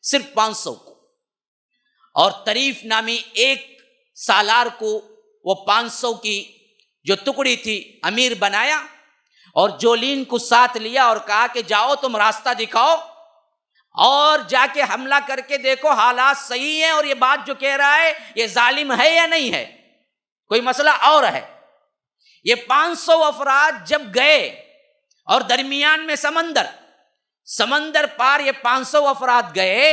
صرف 500 کو، اور طریف نامی ایک سالار کو وہ 500 کی جو ٹکڑی تھی امیر بنایا، اور جولین کو ساتھ لیا اور کہا کہ جاؤ تم راستہ دکھاؤ اور جا کے حملہ کر کے دیکھو حالات صحیح ہیں اور یہ بات جو کہہ رہا ہے یہ ظالم ہے یا نہیں ہے، کوئی مسئلہ اور ہے۔ یہ 500 افراد جب گئے اور درمیان میں سمندر پار یہ 500 افراد گئے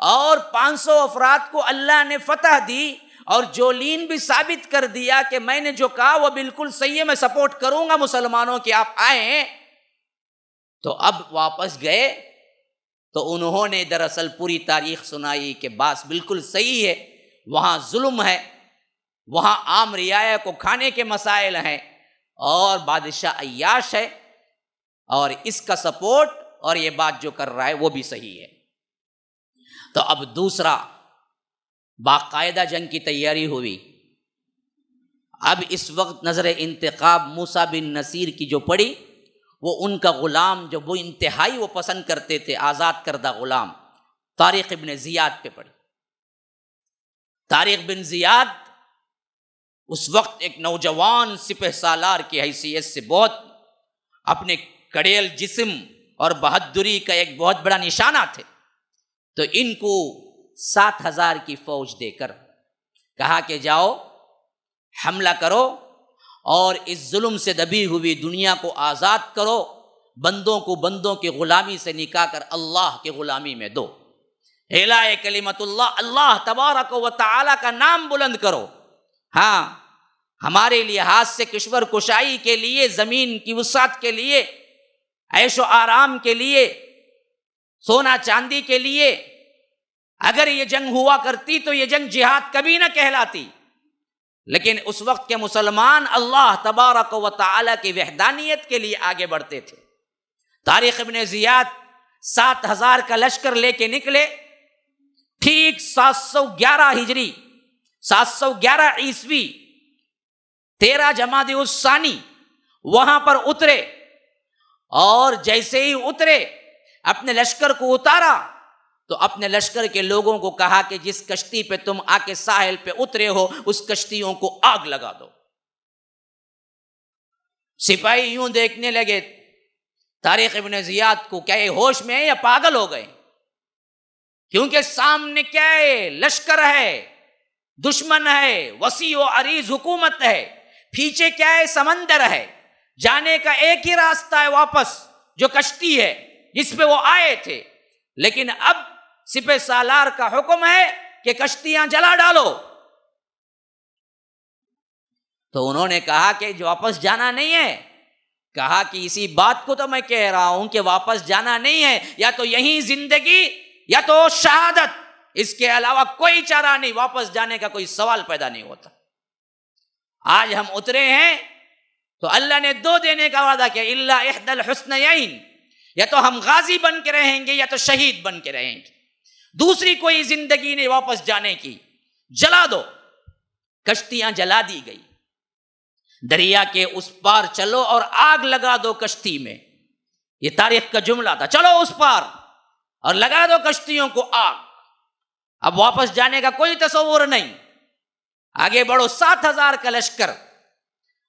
اور 500 افراد کو اللہ نے فتح دی، اور جولین بھی ثابت کر دیا کہ میں نے جو کہا وہ بالکل صحیح ہے، میں سپورٹ کروں گا مسلمانوں کی، آپ آئیں۔ تو اب واپس گئے تو انہوں نے دراصل پوری تاریخ سنائی کہ بات بالکل صحیح ہے، وہاں ظلم ہے، وہاں عام رعایا کو کھانے کے مسائل ہیں، اور بادشاہ عیاش ہے، اور اس کا سپورٹ اور یہ بات جو کر رہا ہے وہ بھی صحیح ہے۔ تو اب دوسرا باقاعدہ جنگ کی تیاری ہوئی۔ اب اس وقت نظر انتقاب موسیٰ بن نصیر کی جو پڑی، وہ ان کا غلام جو وہ انتہائی وہ پسند کرتے تھے، آزاد کردہ غلام طارق ابن زیاد پہ پڑی۔ طارق بن زیاد اس وقت ایک نوجوان سپہ سالار کی حیثیت سے بہت اپنے کڑیل جسم اور بہادری کا ایک بہت بڑا نشانہ تھے، تو ان کو 7,000 کی فوج دے کر کہا کہ جاؤ حملہ کرو اور اس ظلم سے دبی ہوئی دنیا کو آزاد کرو، بندوں کو بندوں کی غلامی سے نکال کر اللہ کی غلامی میں دو، اعلاء کلمت اللہ، اللہ تبارک و تعالی کا نام بلند کرو۔ ہاں ہمارے لحاظ سے کشور کشائی کے لیے، زمین کی وسعت کے لیے، عیش و آرام کے لیے، سونا چاندی کے لیے اگر یہ جنگ ہوا کرتی تو یہ جنگ جہاد کبھی نہ کہلاتی، لیکن اس وقت کے مسلمان اللہ تبارک و تعالی کی وحدانیت کے لیے آگے بڑھتے تھے۔ طارق ابن زیاد 7,000 کا لشکر لے کے نکلے، ٹھیک 711 ہجری 711 عیسوی 13 جمادی الثانی وہاں پر اترے، اور جیسے ہی اترے اپنے لشکر کو اتارا تو اپنے لشکر کے لوگوں کو کہا کہ جس کشتی پہ تم آ کے ساحل پہ اترے ہو اس کشتیوں کو آگ لگا دو۔ سپاہی یوں دیکھنے لگے طارق ابن زیاد کو، کیا یہ ہوش میں ہے یا پاگل ہو گئے؟ کیونکہ سامنے کیا ہے، لشکر ہے، دشمن ہے، وسیع و عریض حکومت ہے، پیچھے کیا ہے، سمندر ہے، جانے کا ایک ہی راستہ ہے واپس جو کشتی ہے جس پہ وہ آئے تھے، لیکن اب سپہ سالار کا حکم ہے کہ کشتیاں جلا ڈالو۔ تو انہوں نے کہا کہ جو واپس جانا نہیں ہے، کہا کہ اسی بات کو تو میں کہہ رہا ہوں کہ واپس جانا نہیں ہے، یا تو یہیں زندگی یا تو شہادت، اس کے علاوہ کوئی چارہ نہیں، واپس جانے کا کوئی سوال پیدا نہیں ہوتا۔ آج ہم اترے ہیں تو اللہ نے 2 دینے کا وعدہ کیا، الا احدى الحسنیین، یا تو ہم غازی بن کے رہیں گے یا تو شہید بن کے رہیں گے، دوسری کوئی زندگی نہیں واپس جانے کی، جلا دو۔ کشتیاں جلا دی گئی، دریا کے اس پار چلو اور آگ لگا دو کشتی میں، یہ تاریخ کا جملہ تھا، چلو اس پار اور لگا دو کشتیوں کو آگ۔ اب واپس جانے کا کوئی تصور نہیں، آگے بڑھو، 7,000 کا لشکر،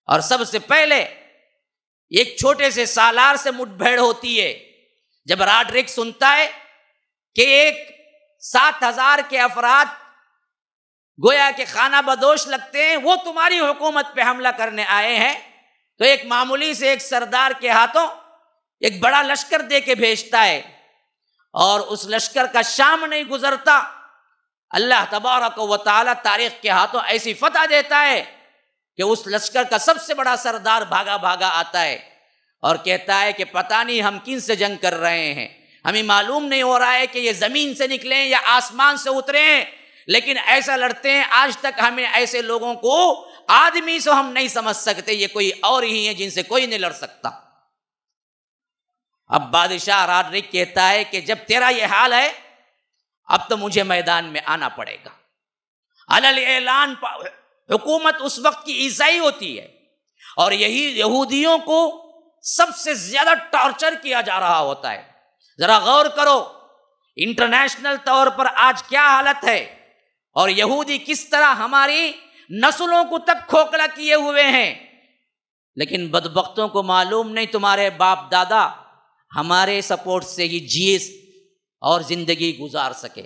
اور سب سے پہلے ایک چھوٹے سے سالار سے مٹ بھیڑ ہوتی ہے۔ جب راڈرک سنتا ہے کہ ایک 7,000 کے افراد گویا کہ خانہ بدوش لگتے ہیں، وہ تمہاری حکومت پہ حملہ کرنے آئے ہیں، تو ایک معمولی سے ایک سردار کے ہاتھوں ایک بڑا لشکر دے کے بھیجتا ہے، اور اس لشکر کا شام نہیں گزرتا، اللہ تبارک و تعالی تاریخ کے ہاتھوں ایسی فتح دیتا ہے کہ اس لشکر کا سب سے بڑا سردار بھاگا بھاگا آتا ہے اور کہتا ہے کہ پتہ نہیں ہم کن سے جنگ کر رہے ہیں، ہمیں معلوم نہیں ہو رہا ہے کہ یہ زمین سے نکلے ہیں یا آسمان سے اترے ہیں، لیکن ایسا لڑتے ہیں، آج تک ہمیں ایسے لوگوں کو آدمی سے ہم نہیں سمجھ سکتے، یہ کوئی اور ہی ہیں جن سے کوئی نہیں لڑ سکتا۔ اب بادشاہ راڈرک کہتا ہے کہ جب تیرا یہ حال ہے اب تو مجھے میدان میں آنا پڑے گا۔ علل اعلان حکومت اس وقت کی عیسائی ہوتی ہے، اور یہی یہودیوں کو سب سے زیادہ ٹارچر کیا جا رہا ہوتا ہے۔ ذرا غور کرو، انٹرنیشنل طور پر آج کیا حالت ہے، اور یہودی کس طرح ہماری نسلوں کو تک کھوکھلا کیے ہوئے ہیں، لیکن بدبختوں کو معلوم نہیں تمہارے باپ دادا ہمارے سپورٹ سے ہی جیے اور زندگی گزار سکے،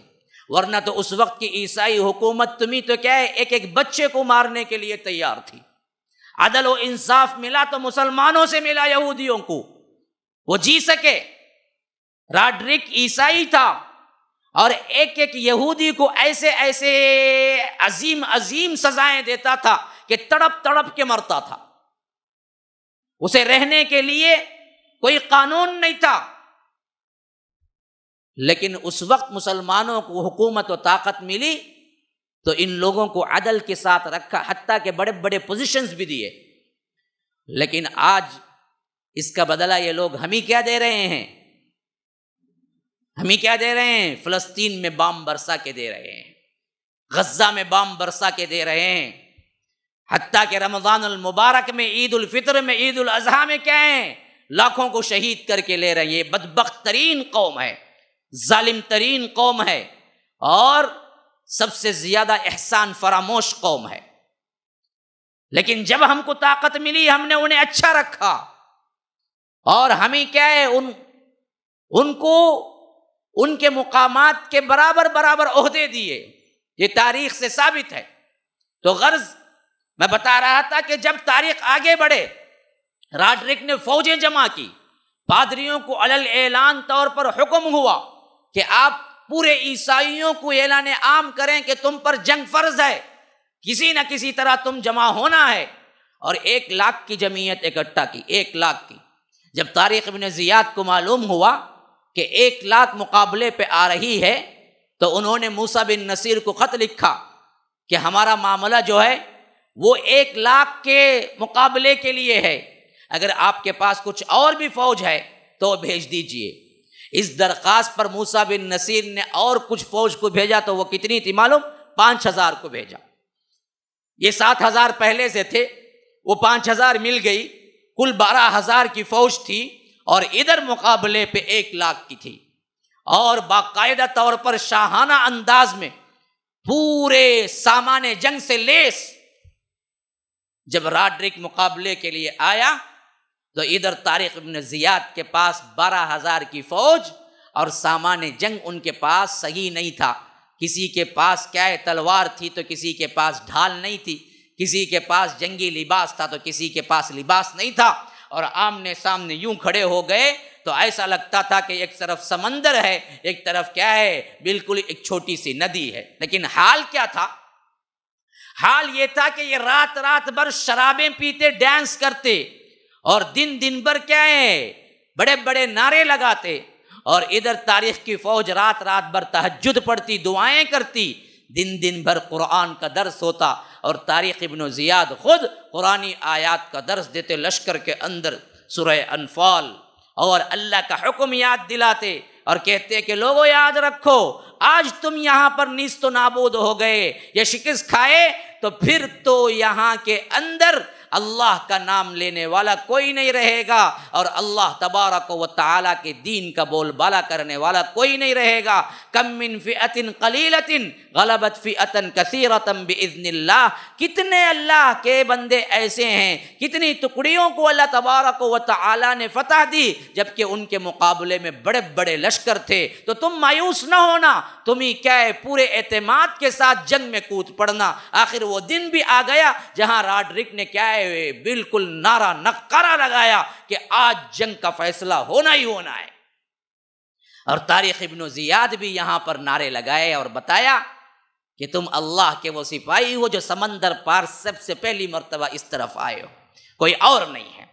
ورنہ تو اس وقت کی عیسائی حکومت تمہیں تو کیا ہے ایک ایک بچے کو مارنے کے لیے تیار تھی۔ عدل و انصاف ملا تو مسلمانوں سے ملا، یہودیوں کو، وہ جی سکے۔ راڈرک عیسائی تھا اور ایک ایک یہودی کو ایسے ایسے عظیم عظیم سزائیں دیتا تھا کہ تڑپ تڑپ کے مرتا تھا، اسے رہنے کے لیے کوئی قانون نہیں تھا۔ لیکن اس وقت مسلمانوں کو حکومت و طاقت ملی تو ان لوگوں کو عدل کے ساتھ رکھا، حتیٰ کہ بڑے بڑے پوزیشنز بھی دیے۔ لیکن آج اس کا بدلہ یہ لوگ ہمیں کیا دے رہے ہیں؟ ہمیں کیا دے رہے ہیں؟ فلسطین میں بام برسا کے دے رہے ہیں، غزہ میں بام برسا کے دے رہے ہیں، حتیٰ کہ رمضان المبارک میں، عید الفطر میں، عید الاضحیٰ میں کیا ہیں؟ لاکھوں کو شہید کر کے لے رہے ہیں۔ یہ بدبخت ترین قوم ہے، ظالم ترین قوم ہے، اور سب سے زیادہ احسان فراموش قوم ہے۔ لیکن جب ہم کو طاقت ملی ہم نے انہیں اچھا رکھا، اور ہمیں کیا ہے ان کو ان کے مقامات کے برابر برابر عہدے دیے۔ یہ تاریخ سے ثابت ہے۔ تو غرض میں بتا رہا تھا کہ جب تاریخ آگے بڑھے، راڈرک نے فوجیں جمع کی، پادریوں کو علل اعلان طور پر حکم ہوا کہ آپ پورے عیسائیوں کو اعلان عام کریں کہ تم پر جنگ فرض ہے، کسی نہ کسی طرح تم جمع ہونا ہے، اور 1,00,000 کی جمعیت اکٹھا کی، 1,00,000 کی۔ جب طارق ابن زیاد کو معلوم ہوا کہ 1,00,000 مقابلے پہ آ رہی ہے تو انہوں نے موسیٰ بن نصیر کو خط لکھا کہ ہمارا معاملہ جو ہے وہ 1,00,000 کے مقابلے کے لیے ہے، اگر آپ کے پاس کچھ اور بھی فوج ہے تو بھیج دیجئے۔ اس درخواست پر موسیٰ بن نصیر نے اور کچھ فوج کو بھیجا تو وہ کتنی تھی معلوم؟ 5,000 کو بھیجا۔ یہ 7,000 پہلے سے تھے، وہ 5,000 مل گئی، کل 12,000 کی فوج تھی، اور ادھر مقابلے پہ 1,00,000 کی تھی، اور باقاعدہ طور پر شاہانہ انداز میں پورے سامان جنگ سے لیس۔ جب راڈرک مقابلے کے لیے آیا تو ادھر طارق ابن زیاد کے پاس 12,000 کی فوج اور سامان جنگ ان کے پاس صحیح نہیں تھا۔ کسی کے پاس کیا ہے تلوار تھی تو کسی کے پاس ڈھال نہیں تھی، کسی کے پاس جنگی لباس تھا تو کسی کے پاس لباس نہیں تھا، اور آمنے سامنے یوں کھڑے ہو گئے تو ایسا لگتا تھا کہ ایک طرف سمندر ہے، ایک طرف کیا ہے بالکل ایک چھوٹی سی ندی ہے۔ لیکن حال کیا تھا؟ حال یہ تھا کہ یہ رات رات بھر شرابیں پیتے، ڈانس کرتے، اور دن دن بھر کیا ہے بڑے بڑے نعرے لگاتے، اور ادھر تاریخ کی فوج رات رات بھر تہجد پڑھتی، دعائیں کرتی، دن دن بھر قرآن کا درس ہوتا، اور طارق ابن زیاد خود قرآنی آیات کا درس دیتے لشکر کے اندر، سورہ انفال، اور اللہ کا حکم یاد دلاتے، اور کہتے کہ لوگوں یاد رکھو آج تم یہاں پر نیست و نابود ہو گئے، یہ شکست کھائے تو پھر تو یہاں کے اندر اللہ کا نام لینے والا کوئی نہیں رہے گا، اور اللہ تبارک و تعالیٰ کے دین کا بول بالا کرنے والا کوئی نہیں رہے گا۔ کم من فئۃ قلیلۃ غلبت فئۃ کثیرۃ باذن اللہ، کتنے اللہ کے بندے ایسے ہیں، کتنی ٹکڑیوں کو اللہ تبارک و تعالیٰ نے فتح دی، جبکہ ان کے مقابلے میں بڑے بڑے لشکر تھے۔ تو تم مایوس نہ ہونا، تمہیں کیا ہے پورے اعتماد کے ساتھ جنگ میں کود پڑنا۔ آخر وہ دن بھی آ گیا جہاں راڈرک نے کیا ہے بالکل نعرہ نقرہ لگایا کہ آج جنگ کا فیصلہ ہونا ہی ہونا ہے، اور طارق ابن زیاد بھی یہاں پر نعرے لگائے اور بتایا کہ تم اللہ کے وہ سپاہی ہو جو سمندر پار سب سے پہلی مرتبہ اس طرف آئے ہو، کوئی اور نہیں ہے۔